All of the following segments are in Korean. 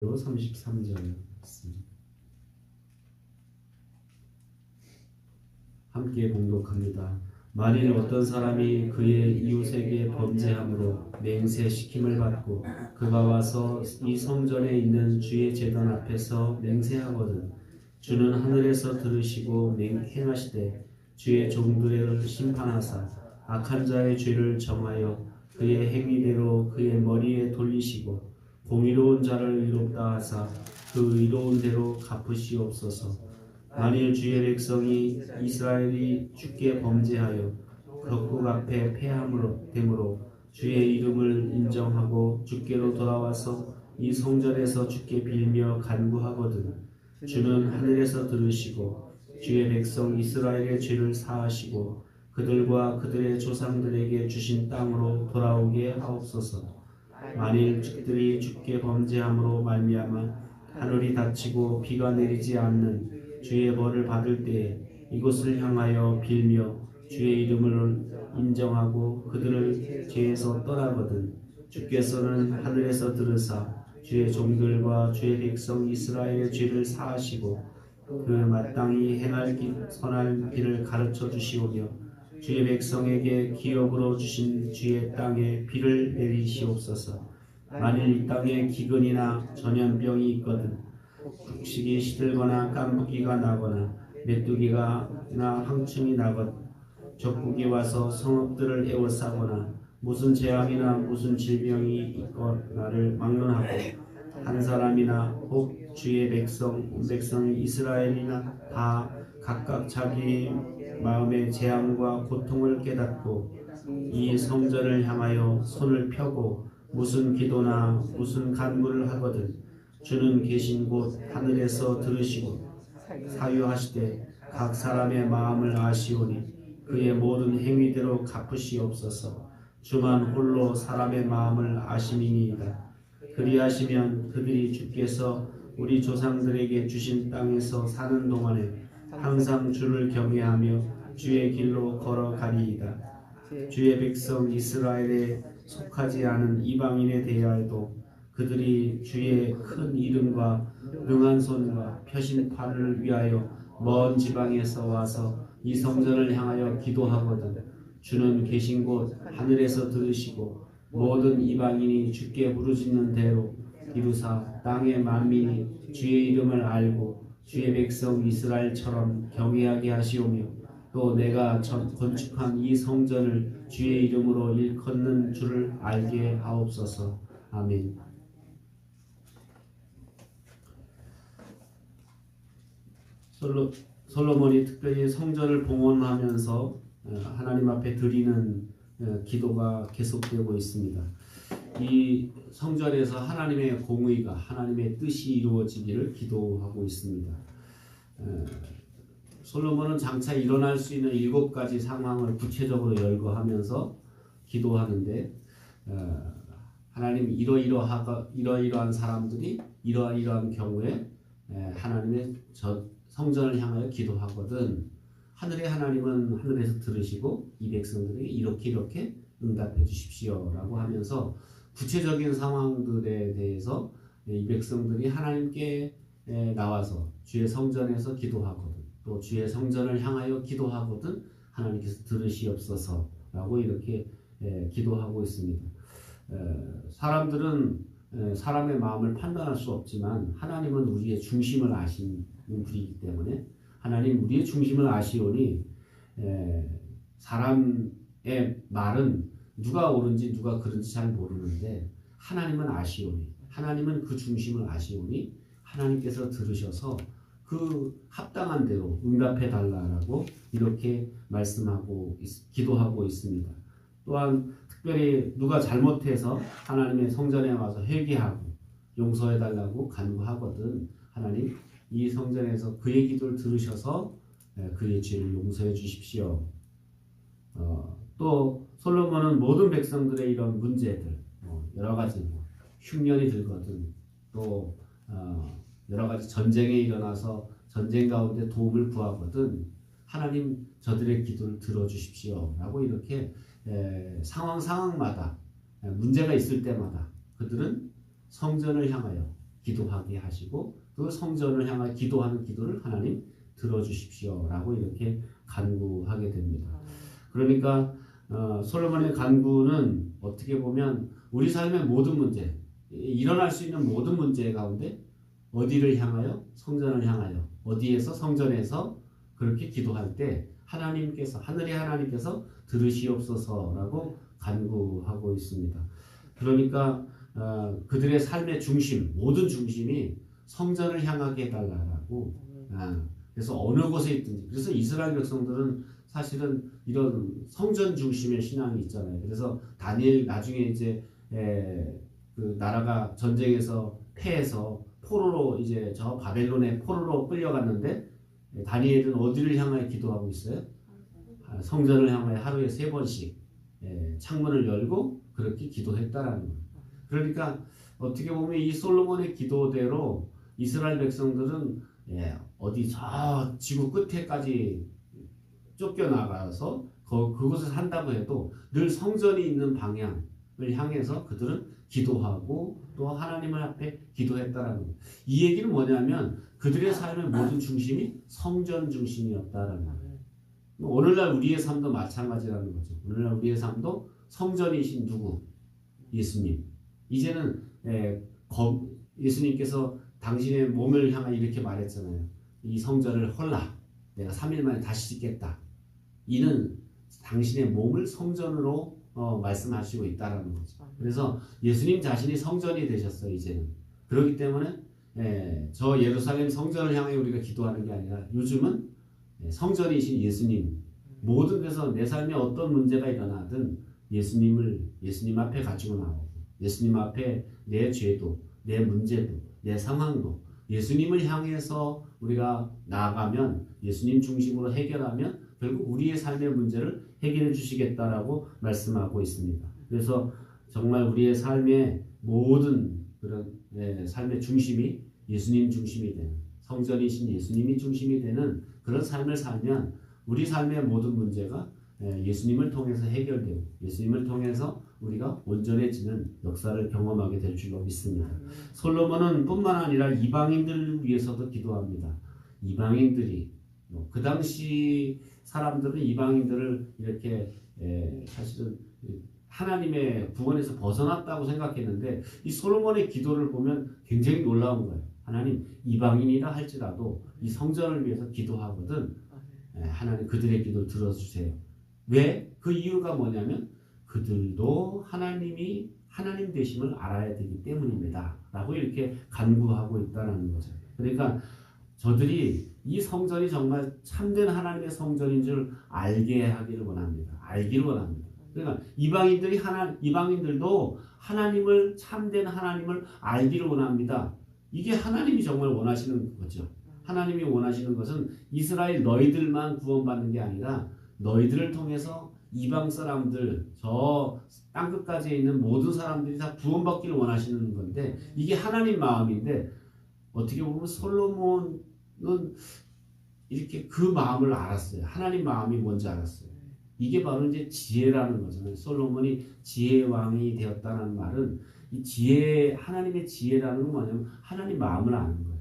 33절입니다. 함께 봉독합니다. 만일 어떤 사람이 그의 이웃에게 범죄함으로 맹세시킴을 받고 그가 와서 이 성전에 있는 주의 제단 앞에서 맹세하거든 주는 하늘에서 들으시고 행하시되 주의 종들을 심판하사 악한 자의 죄를 정하여 그의 행위대로 그의 머리에 돌리시고 공의로운 자를 의롭다 하사 그 의로운 대로 갚으시옵소서. 만일 주의 백성이 이스라엘이 주께 범죄하여 격국 앞에 패함으로 되므로 주의 이름을 인정하고 주께로 돌아와서 이 성전에서 주께 빌며 간구하거든 주는 하늘에서 들으시고 주의 백성 이스라엘의 죄를 사하시고 그들과 그들의 조상들에게 주신 땅으로 돌아오게 하옵소서. 만일 그들이 주께 범죄함으로 말미암아 하늘이 닫히고 비가 내리지 않는 주의 벌을 받을 때에 이곳을 향하여 빌며 주의 이름을 인정하고 그들을 죄에서 떠나거든 주께서는 하늘에서 들으사 주의 종들과 주의 백성 이스라엘의 죄를 사하시고 그 마땅히 행할 선할 길을 가르쳐 주시오며 주의 백성에게 기업으로 주신 주의 땅에 비를 내리시옵소서. 만일 이 땅에 기근이나 전염병이 있거든 곡식이 시들거나 깐부기가 나거나 메뚜기가나 황충이 나거든 적국이 와서 성읍들을 에워싸거나 무슨 재앙이나 무슨 질병이 있거나를 막론하고 한 사람이나 혹 주의 백성이 이스라엘이나 다 각각 자기 마음의 재앙과 고통을 깨닫고 이 성전을 향하여 손을 펴고 무슨 기도나 무슨 간구를 하거든 주는 계신 곳 하늘에서 들으시고 사유하시되 각 사람의 마음을 아시오니 그의 모든 행위대로 갚으시옵소서. 주만 홀로 사람의 마음을 아심이니이다. 그리하시면 그들이 주께서 우리 조상들에게 주신 땅에서 사는 동안에 항상 주를 경외하며 주의 길로 걸어가리이다. 주의 백성 이스라엘에 속하지 않은 이방인에 대하여도 그들이 주의 큰 이름과 능한 손과 펴신 팔을 위하여 먼 지방에서 와서 이 성전을 향하여 기도하거든 주는 계신 곳 하늘에서 들으시고 모든 이방인이 주께 부르짖는 대로 이루사 땅의 만민이 주의 이름을 알고 주의 백성 이스라엘처럼 경외하게 하시오며 또 내가 건축한 이 성전을 주의 이름으로 일컫는 줄을 알게 하옵소서. 아멘. 솔로몬이 특별히 성전을 봉헌하면서 하나님 앞에 드리는 기도가 계속되고 있습니다. 이 성전에서 하나님의 공의가 하나님의 뜻이 이루어지기를 기도하고 있습니다. 솔로몬은 장차 일어날 수 있는 7가지 상황을 구체적으로 열거하면서 기도하는데 하나님 이러이러한 사람들이 이러이러한 경우에 하나님의 성전을 향하여 기도하거든 하늘의 하나님은 하늘에서 들으시고 이 백성들에게 이렇게 응답해 주십시오 라고 하면서 구체적인 상황들에 대해서 이 백성들이 하나님께 나와서 주의 성전에서 기도하거든 또 주의 성전을 향하여 기도하거든 하나님께서 들으시옵소서 라고 이렇게 기도하고 있습니다. 사람들은 사람의 마음을 판단할 수 없지만 하나님은 우리의 중심을 아시는 분이기 때문에 하나님 우리의 중심을 아시오니 사람의 말은 누가 옳은지 누가 그른지 잘 모르는데 하나님은 아시오니 하나님은 그 중심을 아시오니 하나님께서 들으셔서 그 합당한 대로 응답해 달라고 이렇게 말씀하고 기도하고 있습니다. 또한 특별히 누가 잘못해서 하나님의 성전에 와서 회개하고 용서해 달라고 간구하거든 하나님 이 성전에서 그의 기도를 들으셔서 그의 죄를 용서해 주십시오. 또 솔로몬은 모든 백성들의 이런 문제들 여러 가지 흉년이 들거든 또 여러 가지 전쟁이 일어나서 전쟁 가운데 도움을 구하거든 하나님 저들의 기도를 들어주십시오 라고 이렇게 상황마다 문제가 있을 때마다 그들은 성전을 향하여 기도하게 하시고 그 성전을 향하여 기도하는 기도를 하나님 들어주십시오라고 이렇게 간구하게 됩니다. 그러니까 솔로몬의 간구는 어떻게 보면 우리 삶의 모든 문제, 일어날 수 있는 모든 문제 가운데 어디를 향하여? 성전을 향하여. 어디에서? 성전에서 그렇게 기도할 때 하나님께서, 하늘의 하나님께서 들으시옵소서라고 간구하고 있습니다. 그러니까 그들의 삶의 중심, 모든 중심이 성전을 향하게 해달라고. 그래서 어느 곳에 있든지. 그래서 이스라엘 백성들은 사실은 이런 성전 중심의 신앙이 있잖아요. 그래서 다니엘 나중에 이제 그 나라가 전쟁에서 패해서 포로로 이제 저 바벨론의 포로로 끌려갔는데 다니엘은 어디를 향하여 기도하고 있어요? 성전을 향하여 하루에 3번씩 창문을 열고 그렇게 기도했다라는 거예요. 그러니까 어떻게 보면 이 솔로몬의 기도대로 이스라엘 백성들은 어디 저 지구 끝에까지 쫓겨나가서 그곳에 산다고 해도 늘 성전이 있는 방향을 향해서 그들은 기도하고 또 하나님을 앞에 기도했다라는 거예요. 이 얘기는 뭐냐면 그들의 삶의 모든 중심이 성전 중심이었다라는 거예요. 오늘날 우리의 삶도 마찬가지라는 거죠. 오늘날 우리의 삶도 성전이신 누구? 예수님. 이제는 예수님께서 당신의 몸을 향해 이렇게 말했잖아요. 이 성전을 헐라. 내가 3일 만에 다시 짓겠다. 이는 당신의 몸을 성전으로 말씀하시고 있다라는 거죠. 그래서 예수님 자신이 성전이 되셨어요. 이제는. 그렇기 때문에 저 예루살렘 성전을 향해 우리가 기도하는 게 아니라 요즘은 성전이신 예수님, 모든 데서 내 삶에 어떤 문제가 일어나든 예수님 앞에 가지고 나오고 예수님 앞에 내 죄도, 내 문제도, 내 상황도 예수님을 향해서 우리가 나아가면 예수님 중심으로 해결하면 결국 우리의 삶의 문제를 해결해 주시겠다라고 말씀하고 있습니다. 그래서 정말 우리의 삶의 모든 그런 삶의 중심이 예수님 중심이 되는, 성전이신 예수님이 중심이 되는 그런 삶을 살면 우리 삶의 모든 문제가 예수님을 통해서 해결되고 예수님을 통해서 우리가 온전해지는 역사를 경험하게 될 줄로 믿습니다. 솔로몬은 뿐만 아니라 이방인들을 위해서도 기도합니다. 이방인들이 그 당시 사람들은 이방인들을 이렇게 사실은 하나님의 구원에서 벗어났다고 생각했는데 이 솔로몬의 기도를 보면 굉장히 놀라운 거예요. 하나님, 이방인이라 할지라도 이 성전을 위해서 기도하거든 하나님 그들의 기도를 들어주세요. 왜? 그 이유가 뭐냐면 그들도 하나님이 하나님 되심을 알아야 되기 때문입니다. 라고 이렇게 간구하고 있다는 거죠. 그러니까 저들이 이 성전이 정말 참된 하나님의 성전인 줄 알게 하기를 원합니다. 알기를 원합니다. 그러니까 이방인들도 하나님을 참된 하나님을 알기를 원합니다. 이게 하나님이 정말 원하시는 거죠. 하나님이 원하시는 것은 이스라엘 너희들만 구원받는 게 아니라 너희들을 통해서 이방 사람들 저 땅끝까지 있는 모든 사람들이 다 구원받기를 원하시는 건데 이게 하나님 마음인데 어떻게 보면 솔로몬은 이렇게 그 마음을 알았어요. 하나님 마음이 뭔지 알았어요. 이게 바로 이제 지혜라는 거잖아요. 솔로몬이 지혜의 왕이 되었다는 말은 이 지혜, 하나님의 지혜라는 건 뭐냐면 하나님 마음을 아는 거예요.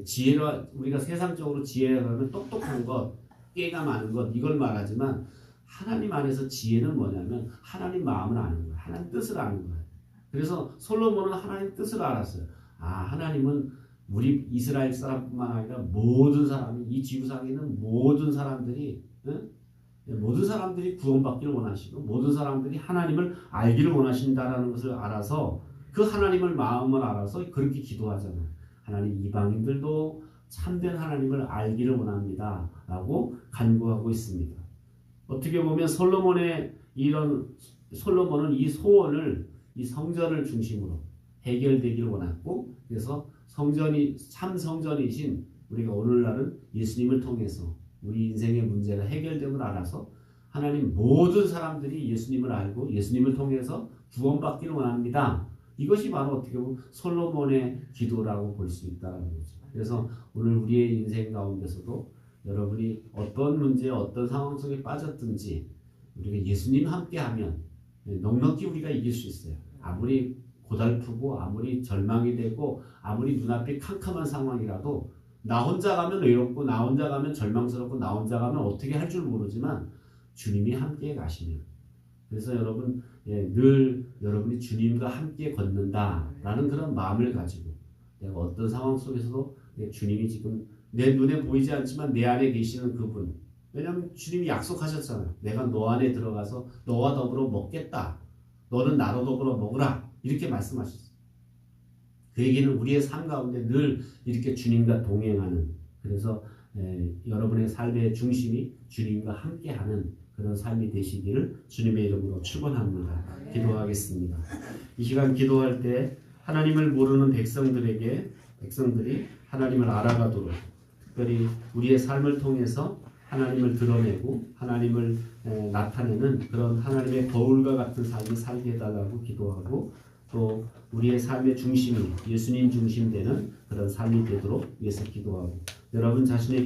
지혜라 우리가 세상적으로 지혜라면 똑똑한 것, 깨가 많은 것 이걸 말하지만 하나님 안에서 지혜는 뭐냐면 하나님 마음을 아는 거예요. 하나님 뜻을 아는 거예요. 그래서 솔로몬은 하나님 뜻을 알았어요. 하나님은 우리 이스라엘 사람뿐만 아니라 모든 사람이 이 지구상에 있는 모든 사람들이 모든 사람들이 구원받기를 원하시고 모든 사람들이 하나님을 알기를 원하신다라는 것을 알아서 그 하나님을 마음을 알아서 그렇게 기도하잖아요. 하나님 이방인들도 참된 하나님을 알기를 원합니다. 라고 간구하고 있습니다. 어떻게 보면 솔로몬은 이 소원을 이 성전을 중심으로 해결되기를 원했고 그래서 참 성전이신 우리가 오늘날은 예수님을 통해서 우리 인생의 문제가 해결됨을 알아서 하나님 모든 사람들이 예수님을 알고 예수님을 통해서 구원받기를 원합니다. 이것이 바로 어떻게 보면 솔로몬의 기도라고 볼 수 있다는 거죠. 그래서 오늘 우리의 인생 가운데서도 여러분이 어떤 문제, 어떤 상황 속에 빠졌든지 우리가 예수님 함께하면 넉넉히 우리가 이길 수 있어요. 아무리 고달프고 아무리 절망이 되고 아무리 눈앞이 캄캄한 상황이라도 나 혼자 가면 외롭고 나 혼자 가면 절망스럽고 나 혼자 가면 어떻게 할 줄 모르지만 주님이 함께 가시면 그래서 여러분 늘 여러분이 주님과 함께 걷는다라는 그런 마음을 가지고 내가 어떤 상황 속에서도 주님이 지금 내 눈에 보이지 않지만 내 안에 계시는 그분 왜냐하면 주님이 약속하셨잖아요. 내가 너 안에 들어가서 너와 더불어 먹겠다. 너는 나로 더불어 먹으라. 이렇게 말씀하셨어요. 그 얘기는 우리의 삶 가운데 늘 이렇게 주님과 동행하는 그래서 여러분의 삶의 중심이 주님과 함께하는 그런 삶이 되시기를 주님의 이름으로 축원합니다. 기도하겠습니다. 이 시간 기도할 때 하나님을 모르는 백성들이 하나님을 알아가도록 특별히 우리의 삶을 통해서 하나님을 드러내고 하나님을 나타내는 그런 하나님의 거울과 같은 삶을 살게 해달라고 기도하고 또 우리의 삶의 중심이 예수님 중심되는 그런 삶이 되도록 위해서 기도하고 여러분 자신의